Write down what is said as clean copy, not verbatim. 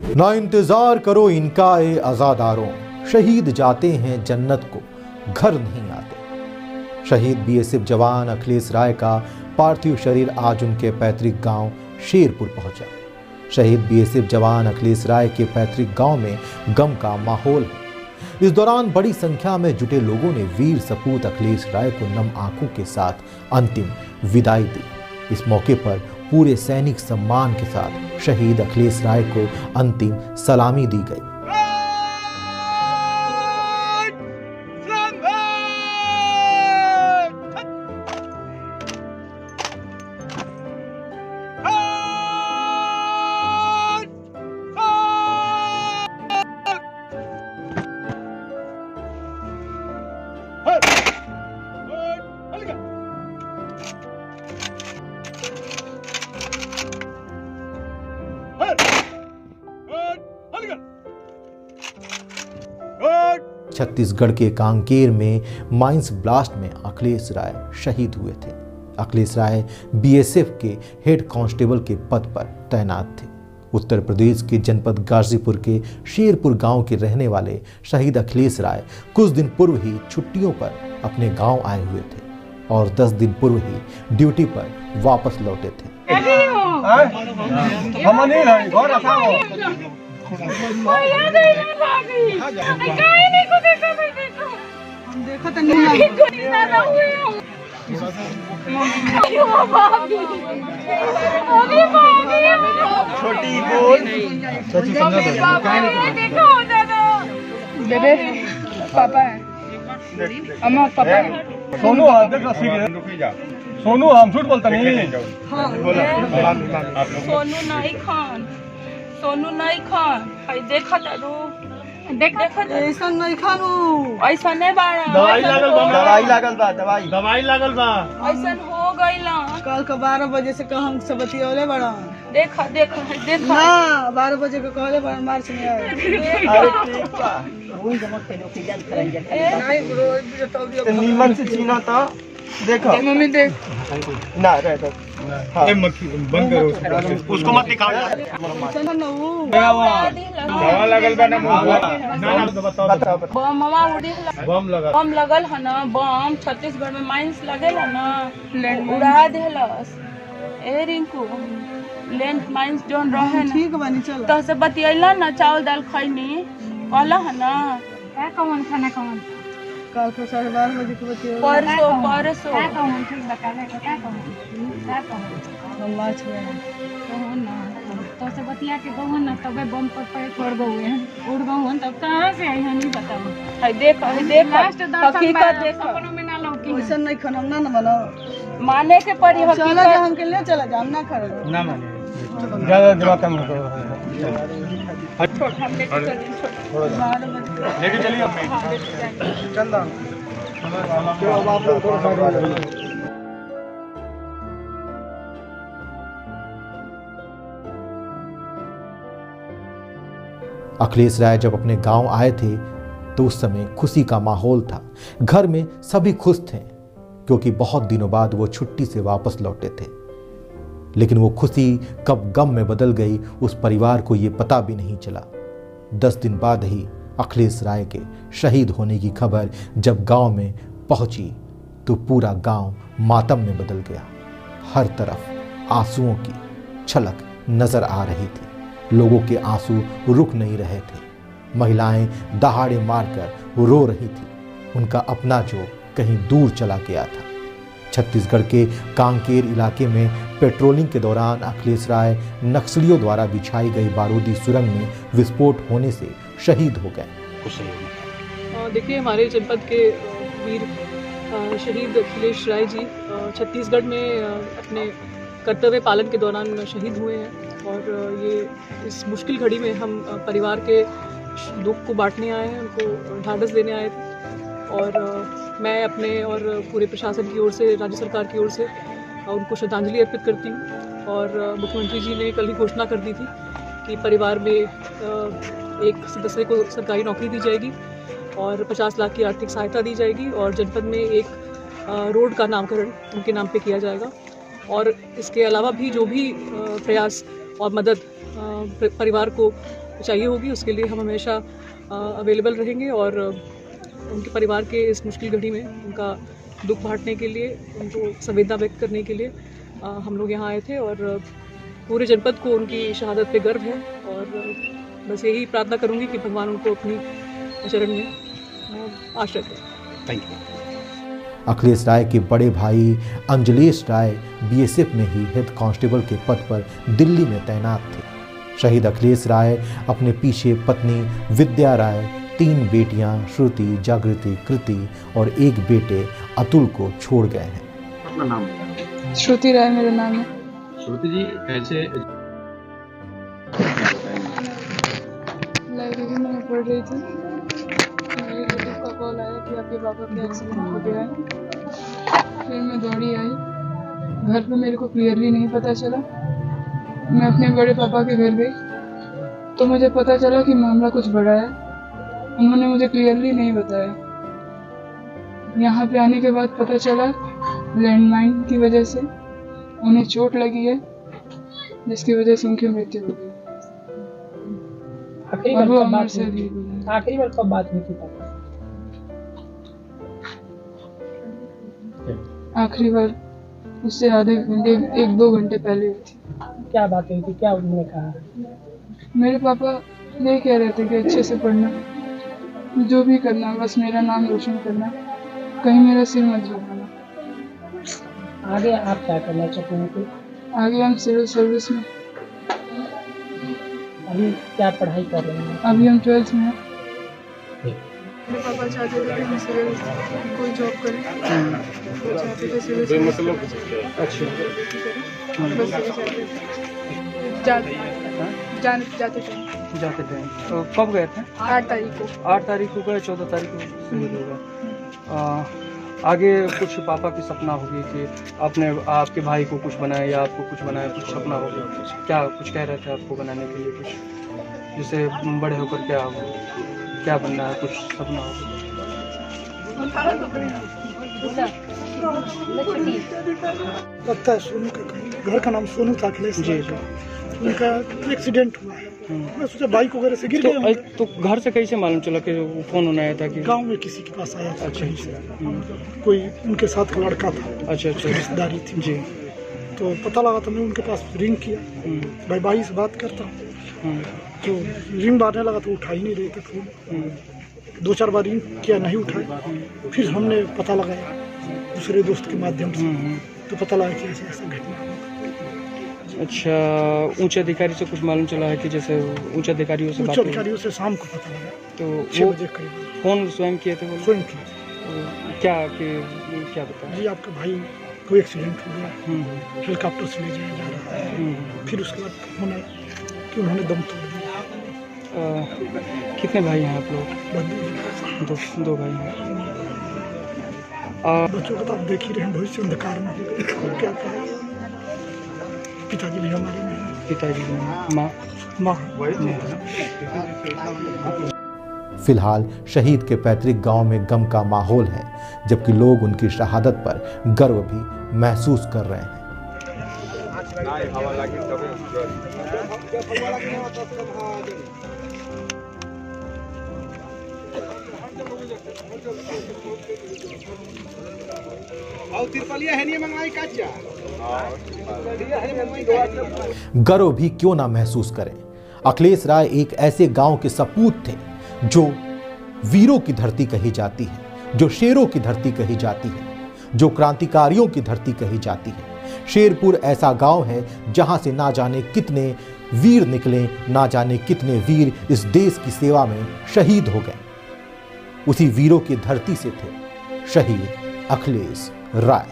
ना इंतजार करो इनका ए आजादारों, शहीद जाते हैं जन्नत को, घर नहीं आते। शहीद बीएसएफ जवान अखिलेश राय का पार्थिव शरीर आज उनके पैतृक गांव शेरपुर पहुंचा। शहीद बीएसएफ जवान अखिलेश राय के पैतृक गांव में गम का माहौल है। इस दौरान बड़ी संख्या में जुटे लोगों ने वीर सपूत अखिलेश राय को नम आंखों के साथ अंतिम विदाई दी। इस मौके पर पूरे सैनिक सम्मान के साथ शहीद अखिलेश राय को अंतिम सलामी दी गई। छत्तीसगढ़ के कांकेर में माइंस ब्लास्ट में अखिलेश राय शहीद हुए थे। अखिलेश राय बीएसएफ के हेड कांस्टेबल के पद पर तैनात थे। उत्तर प्रदेश के जनपद गाजीपुर के शेरपुर गांव के रहने वाले शहीद अखिलेश राय कुछ दिन पूर्व ही छुट्टियों पर अपने गांव आए हुए थे और 10 दिन पूर्व ही ड्यूटी पर वापस लौटे थे। छोटी बोल बेबे पापा है, अम्मा पापा है। सोनू सोनू हम झूठ बोलता नहीं। सोनू नहीं खान देखा तारू ऐसा नहीं खानू, ऐसा नहीं बाड़ा दवाई लागल बा ऐसा हो गईला। कल का 12 बजे से हम सब बतियौले बड़ा। देखा देखा देखा ना 12 बजे के कहले बड़ा मार्च में आए। नीमन से चीना था। देखो मम्मी देख ना रहता बंद करो उसको मत दिखाओ यार। दवा लगल बा ना बम लगल है ना। बम छत्तीसगढ़ में माइंस लगेला ना, उड़ा देहलस। ए रिंकू लैंड माइंस जोन रहे ना, ठीक बानी चल तो से बतियला ना, चावल दाल खैनी कहला है ना। क्या कौन खाना कौन कल को 12:30 बजे के बतियौले परसों क्या कौन ठीक बता दे क्या कौन हम मार्च में आए। कौन ना तो से बतिया के गहन ना तबे बम पर पड़ गए उड़ गए तब कहां से आई नहीं बताओ। है देख लास्ट दर्शन हकीकत देख सपनों में ना लौकी ऐसा नहीं खाना ना ना बनाओ। माने के परी चला जा हकीकत। हमके ले चला जा, हम ना खा रहे। ना माने ज्यादा दिमाग कम करो। हम लेके चलें, छोड़। 12 बजे लेके चलिए हाँ, लेके जाएंगे। चंदा अब आप लोग थोड़ा साइड अखिलेश राय जब अपने गांव आए थे तो उस समय खुशी का माहौल था। घर में सभी खुश थे क्योंकि बहुत दिनों बाद वो छुट्टी से वापस लौटे थे। लेकिन वो खुशी कब गम में बदल गई उस परिवार को ये पता भी नहीं चला। 10 दिन बाद ही अखिलेश राय के शहीद होने की खबर जब गांव में पहुंची तो पूरा गांव मातम में बदल गया। हर तरफ आंसुओं की छलक नजर आ रही थी। लोगों के आंसू रुक नहीं रहे थे। महिलाएं दहाड़े मारकर रो रही थी। उनका अपना जो कहीं दूर चला गया था। छत्तीसगढ़ के कांकेर इलाके में पेट्रोलिंग के दौरान अखिलेश राय नक्सलियों द्वारा बिछाई गई बारूदी सुरंग में विस्फोट होने से शहीद हो गए। देखिए हमारे जनपद के वीर शहीद अखिलेश राय जी छत्तीसगढ़ में अपने कर्तव्य पालन के दौरान शहीद हुए हैं और ये इस मुश्किल घड़ी में हम परिवार के दुख को बांटने आए हैं, उनको ढाढ़स देने आए थे। और मैं अपने और पूरे प्रशासन की ओर से, राज्य सरकार की ओर से उनको श्रद्धांजलि अर्पित करती हूँ। और मुख्यमंत्री जी ने कल ही घोषणा कर दी थी कि परिवार में एक सदस्य को सरकारी नौकरी दी जाएगी और 50 लाख की आर्थिक सहायता दी जाएगी और जनपद में एक रोड का नामकरण उनके नाम पे किया जाएगा। और इसके अलावा भी जो भी प्रयास और मदद परिवार को चाहिए होगी उसके लिए हम हमेशा अवेलेबल रहेंगे। और उनके परिवार के इस मुश्किल घड़ी में उनका दुख बांटने के लिए, उनको संवेदना व्यक्त करने के लिए हम लोग यहाँ आए थे। और पूरे जनपद को उनकी शहादत पे गर्व है और बस यही प्रार्थना करूँगी कि भगवान उनको अपनी चरण में आश्रय दें। Thank you. अखिलेश राय के बड़े भाई अंजलेश राय बीएसएफ में ही हेड कांस्टेबल के पद पर दिल्ली में तैनात थे। शहीद अखिलेश राय अपने पीछे पत्नी विद्या राय, 3 बेटियां श्रुति, जागृति, कृति और 1 बेटे अतुल को छोड़ गए हैं। अपना नाम बताएं। श्रुति राय मेरा नाम है। श्रुति जी, कैसे लाइब्रेरी में पढ़ रही थी, मेरे रिलेटिव का कॉल आया कि आपके पापा का एक्सीडेंट हो गया है। फिर मैं दौड़ी आई, घर पे मेरे को क्लियरली नहीं पता चला। मैं अपने बड़े पापा के घर गई तो मुझे पता चला कि मामला कुछ बड़ा है। उन्होंने मुझे क्लियरली नहीं बताया। यहाँ पे आने के बाद पता चला लैंडमाइन की वजह से उन्हें चोट लगी है, जिसकी वजह से उनकी मृत्यु हो गई। और वो अमर से आखिरी बार कब बात हुई थी पापा? आखिरी बार उससे आधे घंटे 1-2 घंटे पहले हुई थी। क्या बात हुई थी, क्या उन्होंने कहा? मेरे पापा ये कह रहे थे कि अच्छे से पढ़ना, जो भी करना बस मेरा नाम रोशन करना, कहीं मेरा सिर मत झुकाना। आगे आप क्या करना चाहते हैं? आगे हम सिविल सर्विस में, अभी क्या पढ़ाई कर रहे हैं? अभी हम 12th में हैं। मेरे पापा चाहते थे कि हम सिविल कोई जॉब करें, वो चाहते थे सिविल सर्विस। अच्छा, बस यही चाहते थे। जाते थे। तो कब गए थे? 8 तारीख को। 8 तारीख को गए, 14 तारीख को सिविल होगा। आगे कुछ पापा की सपना होगी कि आपके भाई को कुछ बनाए या आपको कुछ बनाए, कुछ सपना होगी? क्या कुछ कह रहे थे आपको बनाने के लिए? कुछ जैसे बड़े होकर क्या बनना है, कुछ सपना होगा? लगता है सोनू का घर का नाम सोनू था, अखिलेश जी। उनका एक्सीडेंट हुआ है। मैं सोचा बाइक वगैरह से गिर गए। तो घर से कैसे मालूम चला कि फोन आया था? कि गांव में किसी के पास आया था। अच्छा। कोई उनके साथ का लड़का था। अच्छा। रिश्तेदारी थी जी। तो पता लगा तो मैं उनके पास रिंग किया, भाई से बात करता हूँ। तो रिंग मारने लगा तो उठा ही नहीं रहे थे फोन। 2-4 बार रिंग किया, नहीं उठाए। फिर हमने पता लगाया दूसरे दोस्त के माध्यम से, तो पता लगा कि ऐसा घटना। अच्छा, उच्च अधिकारी से कुछ मालूम चला है कि जैसे उच्च अधिकारियों से बात? उच्च अधिकारियों से शाम को पता लगा, तो 6 बजे करीब। फोन स्वयं किए थे? स्वयं किए। क्या बताया जी, आपका भाई को एक्सीडेंट हो गया, हेलीकॉप्टर से ले जाया जा रहा है। फिर उसके बाद फोन आया कि उन्होंने दम तोड़ दिया। कितने भाई हैं आप लोग? 2 भाई हैं। बच्चों का तो आप देख ही रहे हैं, भविष्य अंधकार में हो गया। क्या कहें, पिताजी भी हमारे में हैं। पिताजी माँ। फिलहाल शहीद के पैतृक गांव में गम का माहौल है, जबकि लोग उनकी शहादत पर गर्व भी महसूस कर रहे हैं। गर्व भी क्यों ना महसूस करें। अखिलेश राय एक ऐसे गांव के सपूत थे जो वीरों की धरती कही जाती है, जो शेरों की धरती कही जाती है, जो क्रांतिकारियों की धरती कही जाती है। शेरपुर ऐसा गांव है जहां से ना जाने कितने वीर निकले, ना जाने कितने वीर इस देश की सेवा में शहीद हो गए। उसी वीरों की धरती से थे शहीद अखिलेश राय।